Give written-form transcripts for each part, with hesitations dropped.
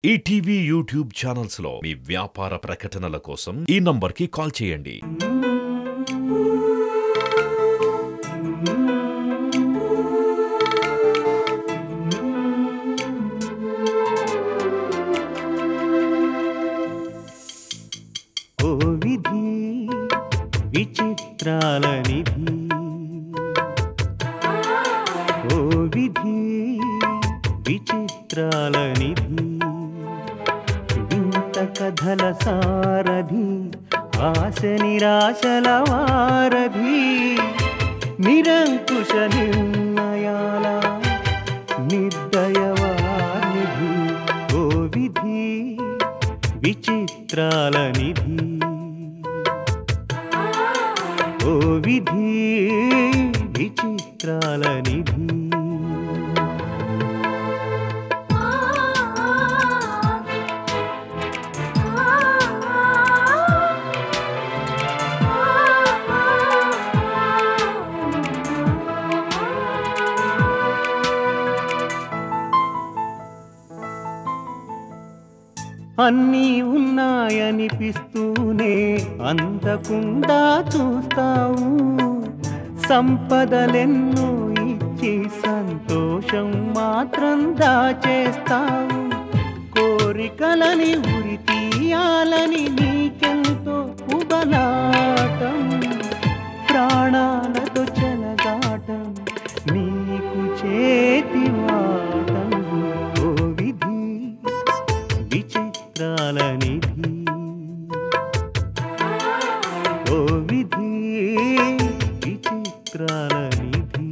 ETV YouTube channels లో మీ వ్యాపార ప్రకటనల కోసం ఈ నంబర్కి కాల్ చేయండి. ఓ విధి విచిత్రాల నిధి, ఓ విధి విచిత్రాల నిధి, వింత కథల సారథి, ఆశ నిరాశల వారధి, నిరంకుశ నిర్ణయాల నిర్దయవానిధి, ఓ విధి విచిత్రాల నిధి, ఓ విధి విచిత్రాల నిధి. అన్నీ ఉన్నాయనిపిస్తూనే అందకుండా చూస్తావు, సంపదలెన్నో ఇచ్చి సంతోషం మాత్రం దాచేస్తావు, కోరికలని ఉరి తీయాలని నీకెంతో ఉబలాటం, ప్రాణాలతో చెలగాటం నీకు చేతివాటం, ఓ విధి విచిత్రాల నిధి, ఓ విధి విచిత్రాల నిధి.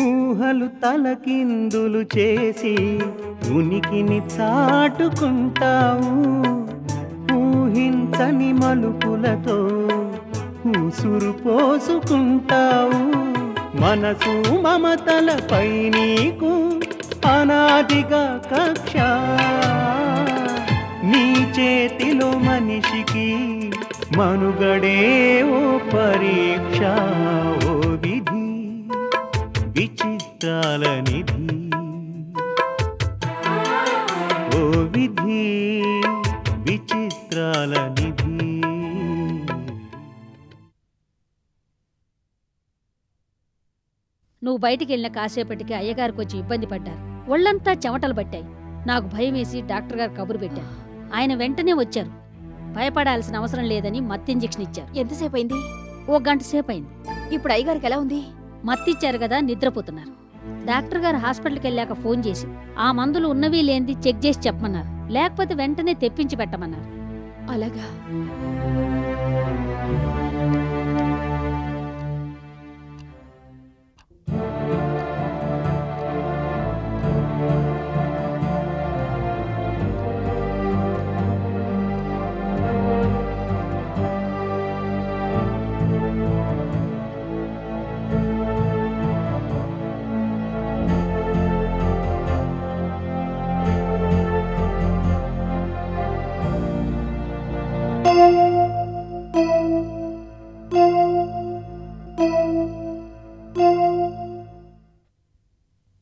ఊహలు తలకిందులు చేసి ఉనికిని చాటుకుంటావు, ఊహించని మలుపులతో ఊసురు పోసుకుంటావు, మనసు మమతలపై నీకు అనాదిగా కక్ష, నీ చేతిలో మనిషికి మనుగడే ఓ పరీక్ష, ఓ విధి విచిత్రాల నిధి, ఓ విధి విచిత్రాల నిధి. నువ్వు బయటికి వెళ్ళిన కాసేపటికి అయ్యగారికి వచ్చి ఇబ్బంది పడ్డారు. ఒళ్ళంతా చెమటలు పట్టాయి. నాకు భయం వేసి డాక్టర్ గారు కబురు పెట్టారు. ఆయన వెంటనే వచ్చారు. భయపడాల్సిన అవసరం లేదని మత్తు ఇంజెక్షన్ ఇచ్చారు. ఎంతసేపు అయింది? ఓ గంట సేపు అయింది. ఇప్పుడు అయ్యగారికి ఎలా ఉంది? మత్తిచ్చారు కదా, నిద్రపోతున్నారు. డాక్టర్ గారు హాస్పిటల్కి వెళ్ళాక ఫోన్ చేసి ఆ మందులు ఉన్నవి లేనిది చెక్ చేసి చెప్పమన్నారు. లేకపోతే వెంటనే తెప్పించి పెట్టమన్నారు. అలాగా?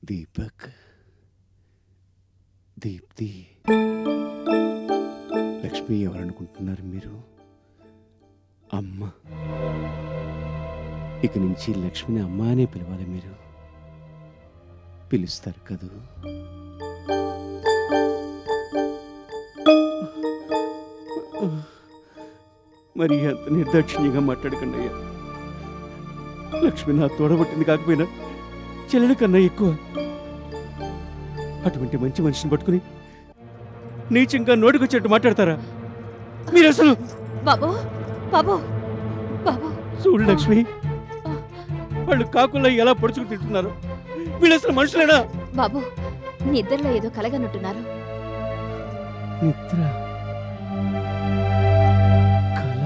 దీపక్, దీప్తి, లక్ష్మి ఎవరనుకుంటున్నారు మీరు? అమ్మ. ఇక నుంచి లక్ష్మిని అమ్మ అనే పిలవాలి. మీరు పిలుస్తారు కదూ? మరి అంత నిర్దాక్షిణ్యంగా మాట్లాడకండి అయ్యా. లక్ష్మి నా తోడబట్టింది కాకపోయినా చెల్లెల కన్నా ఎక్కువ. అటువంటి మంచి మనిషిని పట్టుకుని నీచంగా నోటికొచ్చేట్టు మాట్లాడతారా మీరు? అసలు బాబు బాబు బాబు చూడు లక్ష్మి, వాళ్ళు కాకుల్లో ఎలా పొడుచుకు తింటున్నారు. వీళ్ళు అసలు మనుషులేనా? బాబు నిద్రలో ఏదో కలగనుంటున్నారు. నిద్ర, కల,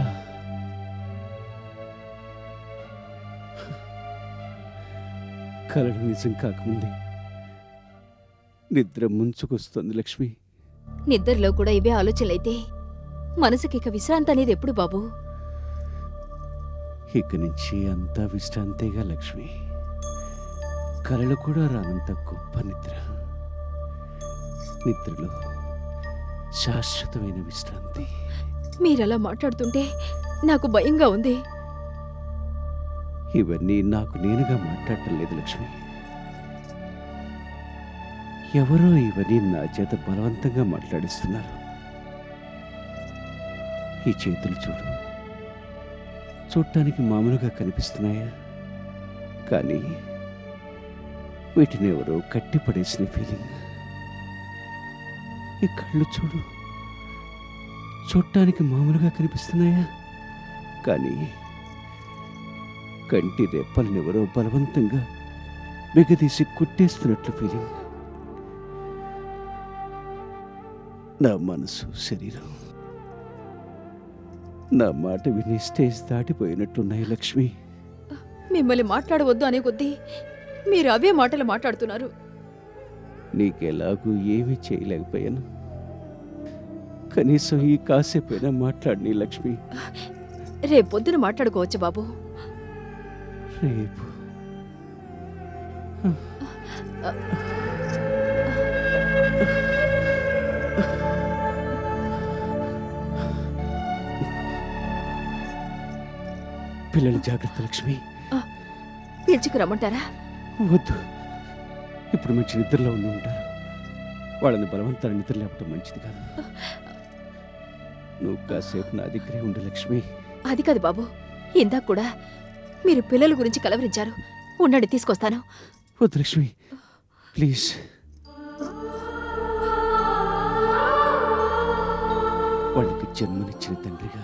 కలలు నిజం కాకముందే నిద్ర ముంచుకొస్తుంది లక్ష్మి. నిద్రలో కూడా ఇవే ఆలోచనలైతే మనసుకి ఇక విశ్రాంతి అనేది ఎప్పుడు బాబు? ఇక నుంచి అంతా విశ్రాంతేగా లక్ష్మి. కలలు కూడా రానంత గొప్ప నిద్ర. నిద్రలో శాశ్వతమైన విశ్రాంతి. మీరలా మాట్లాడుతుంటే నాకు భయంగా ఉంది. ఇవన్నీ నాకు నేనుగా మాట్లాడటం లేదు లక్ష్మి. ఎవరో ఇవన్నీ నా చేత బలవంతంగా మాట్లాడిస్తున్నారు. ఈ చేతులు చూడు, చూడటానికి మామూలుగా కనిపిస్తున్నాయా? కానీ వీటిని ఎవరో కట్టిపడేసిన ఫీలింగ్. ఈ కళ్ళు చూడు, చూడటానికి మామూలుగా కనిపిస్తున్నాయా? కానీ కంటి రెప్పలనెవరో బలవంతంగా బిగదీసి కుట్టేస్తున్నట్లు ఫీలింగ్. నా మనసు, శరీరం నా మాట విని స్టేజ్ దాటిపోయినట్టున్నాయి లక్ష్మి. మిమ్మల్ని మాట్లాడవద్దు అనే కొద్దీ మీరు అవే మాటలు మాట్లాడుతున్నారు. నీకెలాగూ ఏమీ చేయలేకపోయాను. కనీసం ఈ కాసేపైనా మాట్లాడిని లక్ష్మి. రేపొద్దున మాట్లాడుకోవచ్చు బాబు. రేపు పిల్లలు జాగ్రత్త లక్ష్మి. పిలుచుకురమ్మంటారా? వద్దు, ఇప్పుడు మంచి నిద్రలో ఉండి ఉంటారు. వాళ్ళని బలవంతాన్ని నిద్ర లేపటం మంచిది కాదు. నువ్వు కాసేపు నా దగ్గరే ఉండు లక్ష్మి. అది కాదు బాబు, ఇందాక కూడా మీరు పిల్లల గురించి కలవరించారు. ఉండండి, తీసుకొస్తాను. వద్దు లక్ష్మి, ప్లీజ్. వాళ్ళకి జన్మనిచ్చిన తండ్రిగా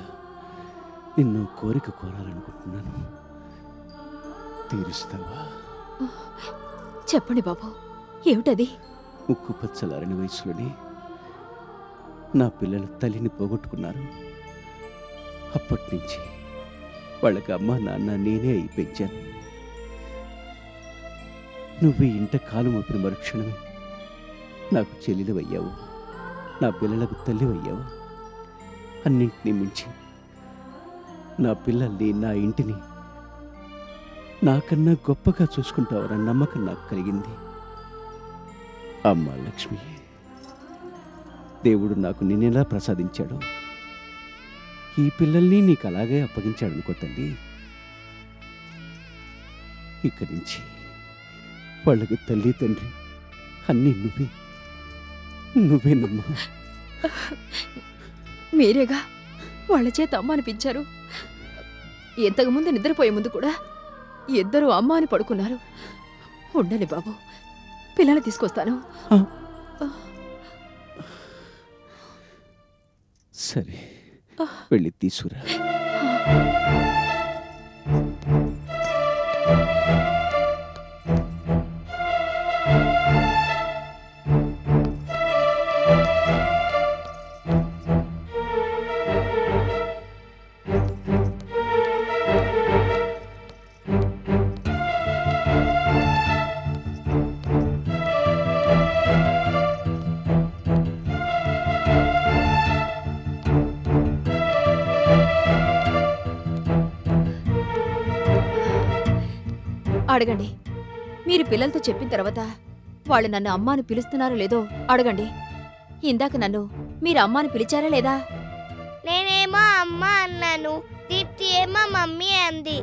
నిన్ను కోరిక కోరాలనుకుంటున్నాను. తీరుస్తావా? చెప్పండి బాబు, ఏమిటది? ముక్కు పచ్చలారని వయసులోనే నా పిల్లలు తల్లిని పోగొట్టుకున్నారు. అప్పటి నుంచి వాళ్ళకి అమ్మ నాన్న నేనే అయి పెంచాను. నువ్వు ఇంట కాలు మోపిన మరుక్షణమే నాకు చెల్లెలివయ్యావు, నా పిల్లలకు తల్లివయ్యావు. అన్నింటినీ మించి నా పిల్లల్ని, నా ఇంటిని నాకన్నా గొప్పగా చూసుకుంటావన్న నమ్మకం నాకు కలిగింది. అమ్మా లక్ష్మి, దేవుడు నాకు నిన్నెలా ప్రసాదించాడు, ఈ పిల్లల్ని నీకు అలాగే అప్పగించాడనుకో తల్లి. ఇక్కడి నుంచి వాళ్ళకి తల్లి తండ్రి అన్నీ నువ్వేనమ్మా. మీరేగా వాళ్ళ చేత అమ్మ అనిపించారు. ఇంతకుముందు నిద్రపోయే ముందు కూడా ఇద్దరు అమ్మ అని పడుకున్నారు. ఉండాలి బాబు, పిల్లల్ని తీసుకొస్తాను. సరే, వెళ్ళి తీసుకురా. అడగండి. మీరు పిల్లలతో చెప్పిన తర్వాత వాళ్ళు నన్ను అమ్మ అని పిలుస్తున్నారో లేదో అడగండి. ఇందాక నన్ను మీరు అమ్మ అని పిలిచారా లేదా? నేనేమో అమ్మ అన్నాను, దీప్తి ఏమో మమ్మీ అంది.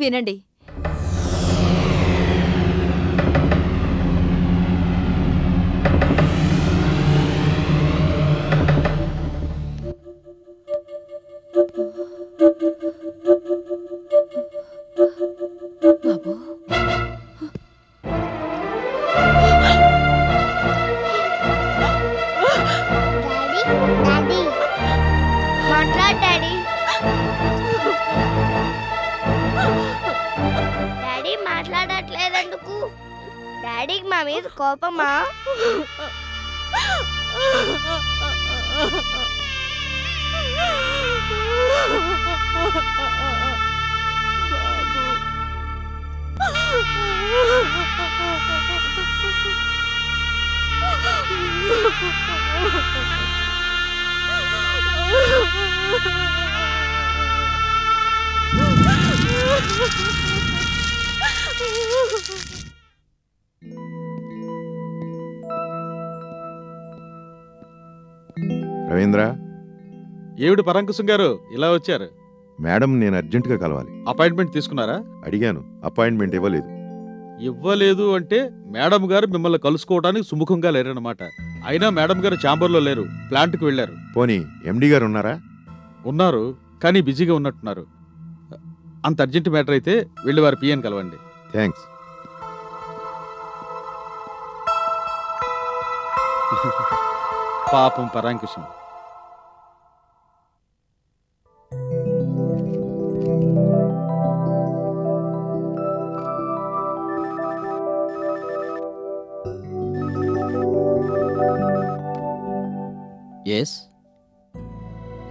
వినండి, బాబు డాడీ మాట్లాడు డాడీ. డాడీ మాట్లాడట్లేదెందుకు? డాడీకి మా మీద కోపమా? బాబు రవీంద్ర, ఏమిటి పరంకుశం గారు ఇలా వచ్చారు? మేడం నేను అర్జెంటుగా కలవాలి. అపాయింట్మెంట్ తీసుకున్నారా? అడిగాను, అపాయింట్మెంట్ ఇవ్వలేదు. ఇవ్వలేదు అంటే మేడం గారు మిమ్మల్ని కలుసుకోవడానికి సుముఖంగా లేరన్నమాట. అయినా మేడం గారు ఛాంబర్లో లేరు, ప్లాంట్కి వెళ్ళారు. పోనీ ఎండి గారు ఉన్నారా? ఉన్నారు, కానీ బిజీగా ఉన్నట్టున్నారు. అంత అర్జెంట్ మ్యాటర్ అయితే వెళ్ళి వారి పిఎన్ కలవండి. థ్యాంక్స్. పాపం పరాంకుశం. ఎస్,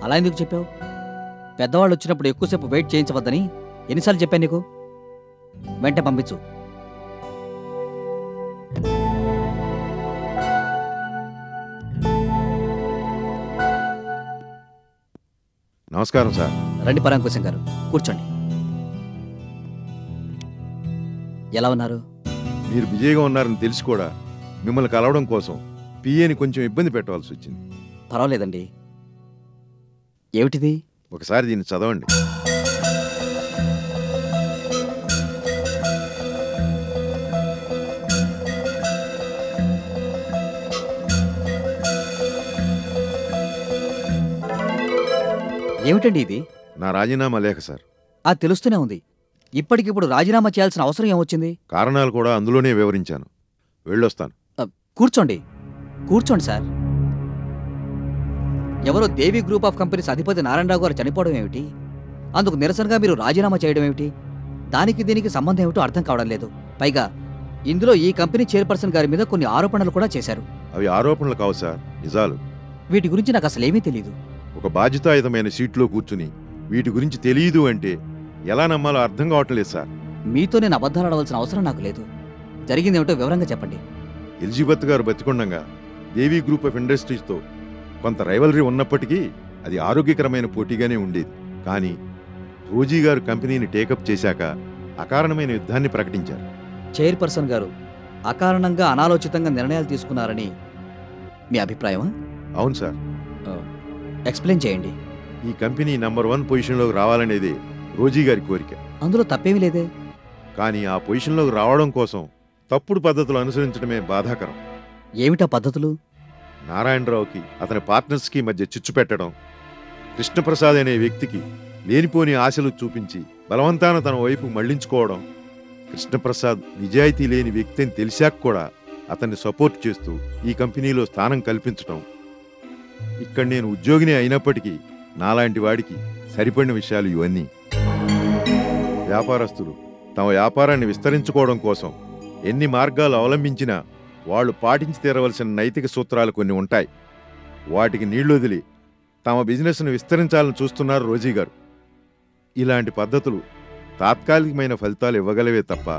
అలా ఎందుకు చెప్పావు? పెద్దవాళ్ళు వచ్చినప్పుడు ఎక్కువసేపు వెయిట్ చేయించవద్దని ఎన్నిసార్లు చెప్పాను నీకు? వెంటనే పంపించు. నమస్కారం సార్. రండి పరాంకుశం గారు, కూర్చోండి. ఎలా ఉన్నారు? మీరు బిజీగా ఉన్నారని తెలిసి కూడా మిమ్మల్ని కలవడం కోసం పిఏని కొంచెం ఇబ్బంది పెట్టవలసి వచ్చింది. పర్వాలేదండి. ఏమిటిది? ఒకసారి దీన్ని చదవండి. ఏమిటండి ఇది? నా రాజీనామా లేఖ సార్. ఆ తెలుస్తూనే ఉంది. ఇప్పటికిప్పుడు రాజీనామా చేయాల్సిన అవసరం ఏమొచ్చింది? కారణాలు కూడా అందులోనే వివరించాను. వెళ్ళొస్తాను. కూర్చోండి, కూర్చోండి సార్. ఎవరో దేవి గ్రూప్ ఆఫ్ కంపెనీస్ అధిపతి నారాయణరావు గారు చనిపోవడం ఏమిటి? అందుకు నిరసనగా మీరు రాజీనామా చేయడం ఏమిటి? దానికి దీనికి సంబంధం ఏమిటో అర్థం కావడం లేదు. పైగా ఇందులో ఈ కంపెనీ చైర్పర్సన్ గారి మీద కొన్ని ఆరోపణలు కూడా చేశారు. అవి ఆరోపణలు కావు సార్, నిజాలు. వీటి గురించి నాకు అసలేమీ తెలీదు. ఒక బాధ్యతాయుతమైన సీట్లో కూర్చుని వీటి గురించి తెలియదు అంటే ఎలా నమ్మాలో అర్థం కావటం లేదు సార్. మీతో నేను అబద్ధాలు ఆడవలసిన అవసరం నాకు లేదు. జరిగిందేమిటో వివరంగా చెప్పండి. ఎలిజబెత్ గారు బతికుండగా దేవి గ్రూప్ ఆఫ్ ఇండస్ట్రీస్తో కొంత రైవలరీ ఉన్నప్పటికీ అది ఆరోగ్యకరమైన పోటీగానే ఉండేది. కానీ రోజీ గారు కంపెనీని టేకప్ చేశాక అకారణమైన యుద్ధాన్ని ప్రకటించారు. చైర్పర్సన్ గారు అకారణంగా అనాలోచితంగా నిర్ణయాలు తీసుకున్నారని మీ అభిప్రాయమా? అవును సార్. ఎక్స్ప్లెయిన్ చేయండి. ఈ కంపెనీ నంబర్ 1 పొజిషన్లోకి రావాలనేది రోజీ గారి కోరిక. అందులో తప్పేమీ లేదే. కానీ ఆ పొజిషన్లోకి రావడం కోసం తప్పుడు పద్ధతులు అనుసరించడమే బాధాకరం. ఏమిటా పద్ధతులు? నారాయణరావుకి అతని పార్ట్నర్స్కి మధ్య చిచ్చు పెట్టడం, కృష్ణప్రసాద్ అనే వ్యక్తికి లేనిపోని ఆశలు చూపించి బలవంతాన తన వైపు మళ్లించుకోవడం, కృష్ణప్రసాద్ నిజాయితీ లేని వ్యక్తి అని తెలిసాక కూడా అతన్ని సపోర్ట్ చేస్తూ ఈ కంపెనీలో స్థానం కల్పించడం. ఇక్కడ నేను ఉద్యోగిని అయినప్పటికీ నాలాంటి వాడికి సరిపడిన విషయాలు ఇవన్నీ. వ్యాపారస్తులు తమ వ్యాపారాన్ని విస్తరించుకోవడం కోసం ఎన్ని మార్గాలు అవలంబించినా వాళ్ళు పాటించి తీరవలసిన నైతిక సూత్రాలు కొన్ని ఉంటాయి. వాటికి నీళ్లొదిలి తమ బిజినెస్ను విస్తరించాలని చూస్తున్నారు రోజీ గారు. ఇలాంటి పద్ధతులు తాత్కాలికమైన ఫలితాలు ఇవ్వగలవే తప్ప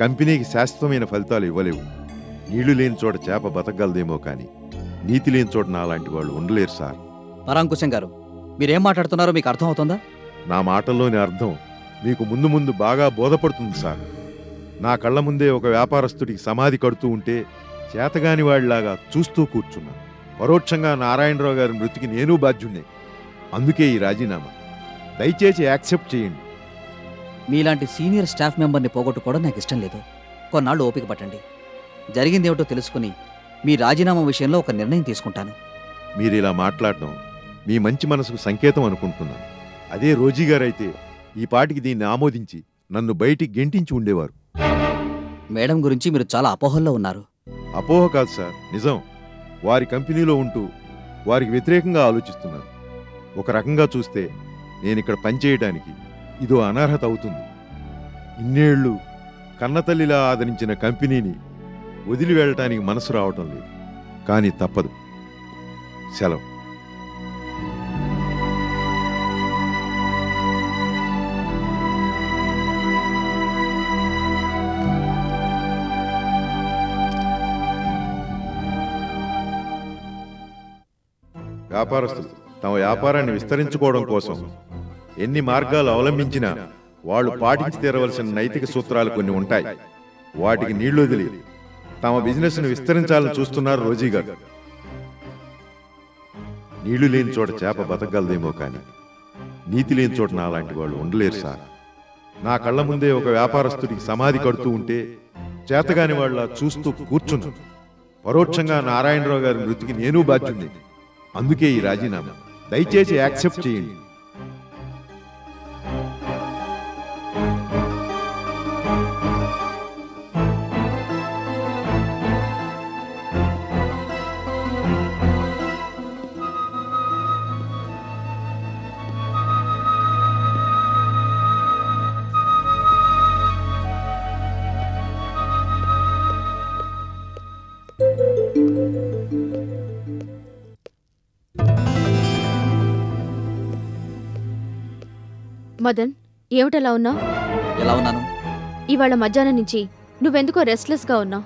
కంపెనీకి శాశ్వతమైన ఫలితాలు ఇవ్వలేవు. నీళ్లు లేని చోట చేప బతకగలదేమో కానీ నీతి లేని చోట నాలాంటి వాళ్ళు ఉండలేరు సార్. పరాంకుశం గారు, మీరేం మాట్లాడుతున్నారో మీకు అర్థం అవుతుందా? నా మాటల్లోని అర్థం మీకు ముందు ముందు బాగా బోధపడుతుంది సార్. నా కళ్ళ ముందే ఒక వ్యాపారస్తుడికి సమాధి కడుతూ ఉంటే చేతగాని వాడిలాగా చూస్తూ కూర్చున్నా. పరోక్షంగా నారాయణరావు గారి మృతికి నేను బాధ్యుణ్ణే. అందుకే ఈ రాజీనామా. దయచేసి యాక్సెప్ట్ చేయండి. మీలాంటి సీనియర్ స్టాఫ్ మెంబర్ని పోగొట్టుకోవడం నాకు ఇష్టం లేదు. కొన్నాళ్ళు ఓపిక పట్టండి. జరిగిందేమిటో తెలుసుకుని మీ రాజీనామా విషయంలో ఒక నిర్ణయం తీసుకుంటాను. మీరు ఇలా మాట్లాడడం మీ మంచి మనసుకు సంకేతం అనుకుంటున్నాను. అదే రోజీ గారైతే ఈ పాటికి దీన్ని ఆమోదించి నన్ను బయటికి గెంటించి ఉండేవారు. మేడం గురించి మీరు చాలా అపోహల్లో ఉన్నారు. అపోహ కాదు సార్, నిజం. వారి కంపెనీలో ఉంటూ వారికి వ్యతిరేకంగా ఆలోచిస్తున్నారు. ఒక రకంగా చూస్తే నేనిక్కడ పనిచేయడానికి ఇదో అనర్హత అవుతుంది. ఇన్నేళ్లు కన్నతల్లిలా ఆదరించిన కంపెనీని వదిలి వెళ్ళటానికి మనసు రావటం లేదు. కానీ తప్పదు. సెలవు. వ్యాపారస్తులు తమ వ్యాపారాన్ని విస్తరించుకోవడం కోసం ఎన్ని మార్గాలు అవలంబించినా వాళ్ళు పాటించి తీరవలసిన నైతిక సూత్రాలు కొన్ని ఉంటాయి. వాటికి నీళ్లు వదిలి తమ బిజినెస్ను విస్తరించాలని చూస్తున్నారు రోజీ గారు. నీళ్లు లేని చోట చేప బతకగలదేమో కానీ నీతి లేని చోట నాలాంటి వాళ్ళు ఉండలేరు సార్. నా కళ్ళ ముందే ఒక వ్యాపారస్తుడికి సమాధి కడుతూ ఉంటే చేతగాని వాళ్ళ చూస్తూ కూర్చున్నాను. పరోక్షంగా నారాయణరావు గారి మృతికి నేను బాధ్యుణ్ణి. అందుకే ఈ రాజీనామా. దయచేసి యాక్సెప్ట్ చేయండి. మదన్, ఏమిటలా ఉన్నావు? ఎలా ఉన్నాను? ఇవాళ మధ్యాహ్నం నుంచి నువ్వెందుకో రెస్ట్లెస్గా ఉన్నావు.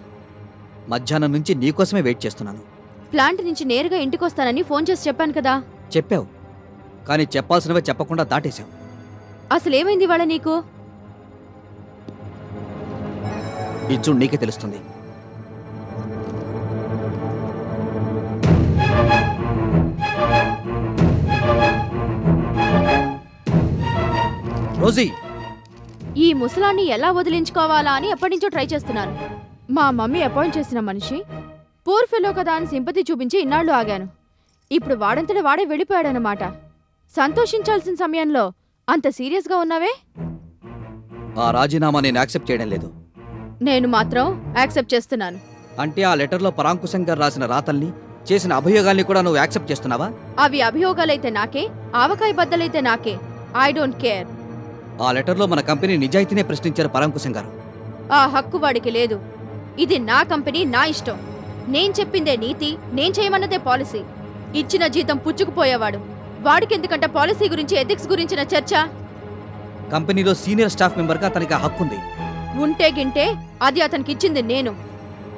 మధ్యాహ్నం నుంచి నీకోసమే వెయిట్ చేస్తున్నాను. ప్లాంట్ నుంచి నేరుగా ఇంటికొస్తానని ఫోన్ చేసి చెప్పాను కదా. చెప్పావు, కానీ చెప్పాల్సినవే చెప్పకుండా దాటేశావు. అసలేమైంది ఇవాళ నీకు? ఇచ్చు నీకే తెలుస్తుంది. రోజీ, ఈ ముసలాన్ని ఎలా వదిలించుకోవాలా అని ఎప్పటినుంచో ట్రై చేస్తున్నాను. మా మమ్మీ అపాయింట్ చేసిన మనిషి పూర్ ఫెలో కదా అని సింపతి చూపించి ఇన్నాళ్ళు ఆగాను. ఇప్పుడు వాడంతట వాడే వెళ్ళిపోయాడనమాట. సంతోషించాల్సిన సమయంలో అంత సీరియస్గా ఉన్నావే? ఆ రాజీనామా నేను యాక్సెప్ట్ చేయడం లేదు. నేను మాత్రం యాక్సెప్ట్ చేస్తున్నాను. అంటే ఆ లెటర్లో పరాంకుశం గారు రాసిన రాతల్ని, చేసిన అభియోగాల్ని కూడా నువ్వు యాక్సెప్ట్ చేస్తున్నావా? అవి అభియోగాలైతే నాకే, ఆవకాయ బద్దలైతే నాకే. I don't care. ఆ లెటర్లో మన కంపెనీ నిజాయితీనే ప్రశ్నించారు పరాంకుశం గారు. ఆ హక్కు వాడికి లేదు. ఇది నా కంపెనీ, నా ఇష్టం. నేను చెప్పిందే నీతి, నేను చేయమన్నదే పాలసీ. ఇచ్చిన జీతం పుచ్చుకుపోయేవాడు. వాడికెందుకంటే పాలసీ గురించి, ఎథిక్స్ గురించిన చర్చ. కంపెనీలో సీనియర్ స్టాఫ్ మెంబర్గా అతనికి ఆ హక్కు ఉంది. ఉంటే గింటే అది అతనికి ఇచ్చింది నేను.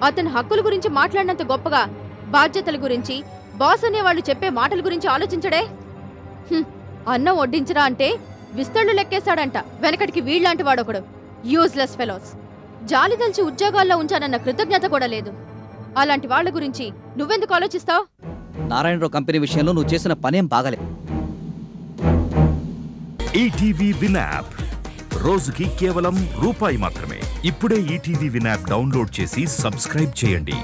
అతని హక్కుల గురించి మాట్లాడినంత గొప్పగా బాధ్యతల గురించి, బాస్ అనేవాళ్ళు చెప్పే మాటల గురించి ఆలోచించడే. అన్నం వడ్డించరా అంటే విస్తళ్ళు లెక్కేశాడంట. వెనకటికి వీళ్ళంటి వాడొకడు. Useless fellows. జాలిదల్చి ఉద్యోగాల్లో ఉంచానన్న కృతజ్ఞత కూడా లేదు. అలాంటి వాళ్ళ గురించి నువ్వెందుకు ఆలోచిస్తావు? నారాయణరావు కంపెనీ విషయంలో నువ్వు చేసిన పనేం బాగలేదు. ఈటీవీ విన్ యాప్ రోజుకి కేవలం రూపాయి మాత్రమే. ఇప్పుడే ఈటీవీ విన్ యాప్ డౌన్లోడ్ చేసి సబ్స్క్రైబ్ చేయండి.